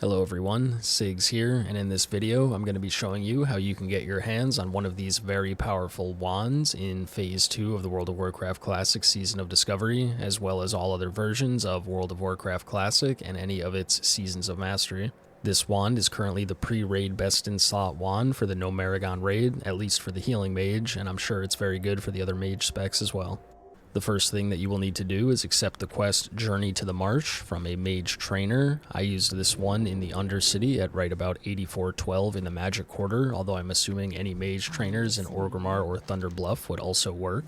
Hello everyone, Sigs here, and in this video I'm going to be showing you how you can get your hands on one of these very powerful wands in Phase 2 of the World of Warcraft Classic Season of Discovery, as well as all other versions of World of Warcraft Classic and any of its Seasons of Mastery. This wand is currently the pre-raid best in slot wand for the Gnomeregon Raid, at least for the healing mage, and I'm sure it's very good for the other mage specs as well. The first thing that you will need to do is accept the quest Journey to the Marsh from a mage trainer. I used this one in the Undercity at right about 8412 in the Magic Quarter, although I'm assuming any mage trainers in Orgrimmar or Thunder Bluff would also work.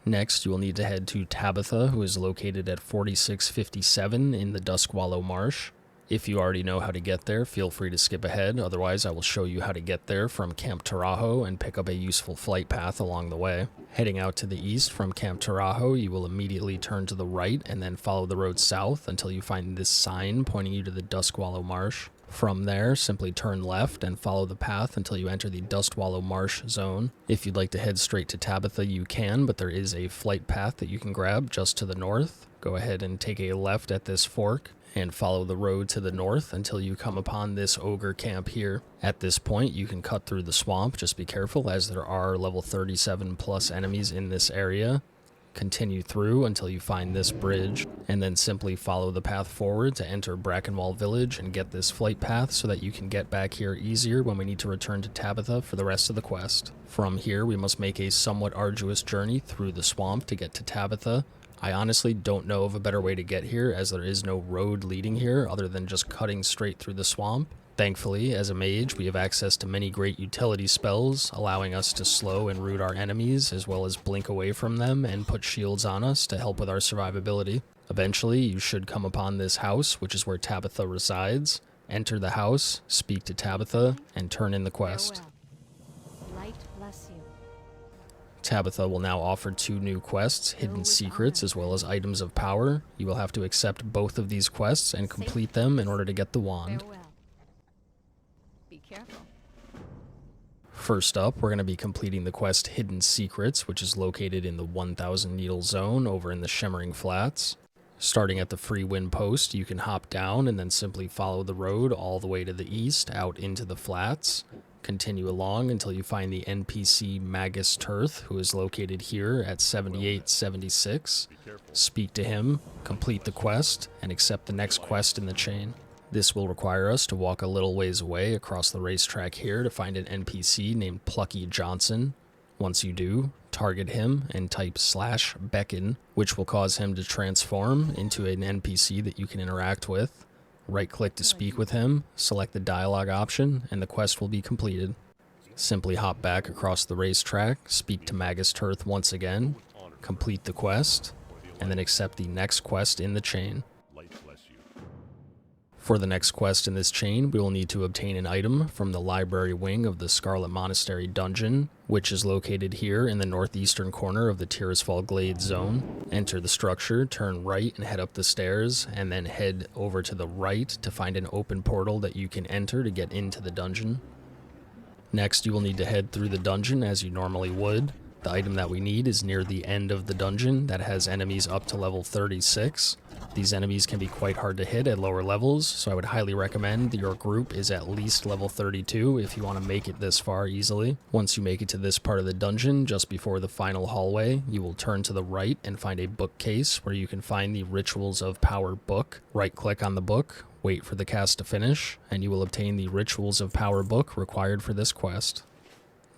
Next, you will need to head to Tabetha, who is located at 4657 in the Dustwallow Marsh. If you already know how to get there, feel free to skip ahead, otherwise I will show you how to get there from Camp Taraho and pick up a useful flight path along the way. Heading out to the east from Camp Taraho, you will immediately turn to the right and then follow the road south until you find this sign pointing you to the Dustwallow Marsh. From there, simply turn left and follow the path until you enter the Dustwallow Marsh zone. If you'd like to head straight to Tabetha, you can, but there is a flight path that you can grab just to the north. Go ahead and take a left at this fork and follow the road to the north until you come upon this ogre camp here. At this point, you can cut through the swamp. Just be careful, as there are level 37 plus enemies in this area. Continue through until you find this bridge, and then simply follow the path forward to enter Brackenwall Village and get this flight path so that you can get back here easier when we need to return to Tabetha for the rest of the quest. From here, we must make a somewhat arduous journey through the swamp to get to Tabetha. I honestly don't know of a better way to get here, as there is no road leading here other than just cutting straight through the swamp. Thankfully, as a mage, we have access to many great utility spells, allowing us to slow and root our enemies, as well as blink away from them and put shields on us to help with our survivability. Eventually, you should come upon this house, which is where Tabetha resides. Enter the house, speak to Tabetha, and turn in the quest. Tabetha will now offer 2 new quests, Hidden Secrets as well as Items of Power. You will have to accept both of these quests and complete them in order to get the wand. Be careful. First up, we're going to be completing the quest Hidden Secrets, which is located in the 1000 Needle Zone over in the Shimmering Flats. Starting at the Free Wind Post, you can hop down and then simply follow the road all the way to the east out into the flats. Continue along until you find the NPC Magus Tirth, who is located here at 7876. Speak to him, complete the quest, and accept the next quest in the chain. This will require us to walk a little ways away across the racetrack here to find an NPC named Plucky Johnson. Once you do, target him and type /beckon, which will cause him to transform into an NPC that you can interact with. Right-click to speak with him, select the dialogue option, and the quest will be completed. Simply hop back across the racetrack, speak to Magus Tirth once again, complete the quest, and then accept the next quest in the chain. For the next quest in this chain, we will need to obtain an item from the library wing of the Scarlet Monastery dungeon, which is located here in the northeastern corner of the Tirisfal Glade zone. Enter the structure, turn right and head up the stairs, and then head over to the right to find an open portal that you can enter to get into the dungeon. Next, you will need to head through the dungeon as you normally would. The item that we need is near the end of the dungeon that has enemies up to level 36. These enemies can be quite hard to hit at lower levels, so I would highly recommend that your group is at least level 32 if you want to make it this far easily. Once you make it to this part of the dungeon, just before the final hallway, you will turn to the right and find a bookcase where you can find the Rituals of Power book. Right-click on the book, wait for the cast to finish, and you will obtain the Rituals of Power book required for this quest.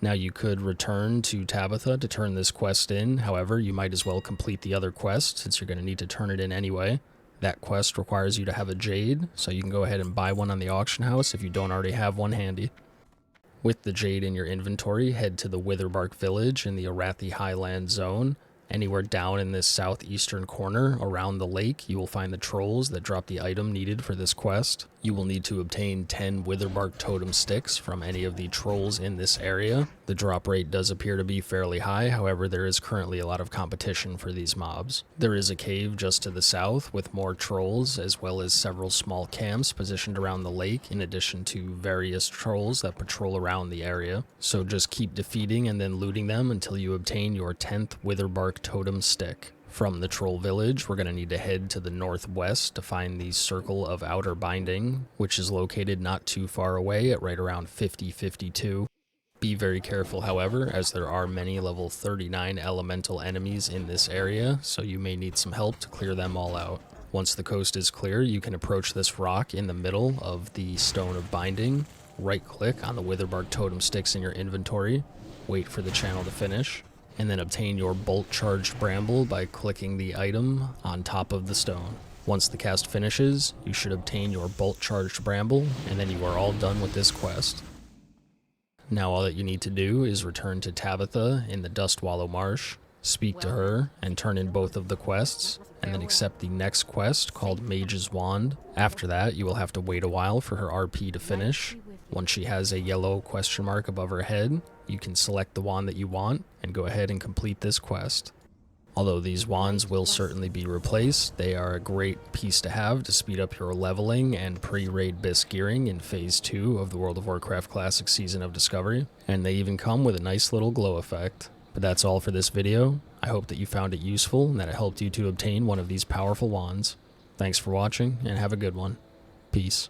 Now you could return to Tabetha to turn this quest in, however you might as well complete the other quest since you're going to need to turn it in anyway. That quest requires you to have a Jade, so you can go ahead and buy one on the auction house if you don't already have one handy. With the Jade in your inventory, head to the Witherbark Village in the Arathi Highlands zone. Anywhere down in this southeastern corner around the lake, you will find the trolls that drop the item needed for this quest. You will need to obtain 10 Witherbark Totem Sticks from any of the trolls in this area. The drop rate does appear to be fairly high, however there is currently a lot of competition for these mobs. There is a cave just to the south with more trolls, as well as several small camps positioned around the lake, in addition to various trolls that patrol around the area. So just keep defeating and then looting them until you obtain your 10th Witherbark Totem Stick. From the Troll Village, we're going to need to head to the northwest to find the Circle of Outer Binding, which is located not too far away at right around 5052. Be very careful, however, as there are many level 39 elemental enemies in this area, so you may need some help to clear them all out. Once the coast is clear, you can approach this rock in the middle of the Stone of Binding, right-click on the Witherbark Totem Sticks in your inventory, wait for the channel to finish, and then obtain your Bolt Charged Bramble by clicking the item on top of the stone. Once the cast finishes, you should obtain your Bolt Charged Bramble, and then you are all done with this quest. Now all that you need to do is return to Tabetha in the Dustwallow Marsh, speak to her, and turn in both of the quests, and then accept the next quest called Mage's Wand. After that, you will have to wait a while for her RP to finish. Once she has a yellow question mark above her head, you can select the wand that you want and go ahead and complete this quest. Although these wands will certainly be replaced, they are a great piece to have to speed up your leveling and pre-raid BIS gearing in Phase 2 of the World of Warcraft Classic Season of Discovery, and they even come with a nice little glow effect. But that's all for this video. I hope that you found it useful and that it helped you to obtain one of these powerful wands. Thanks for watching, and have a good one. Peace.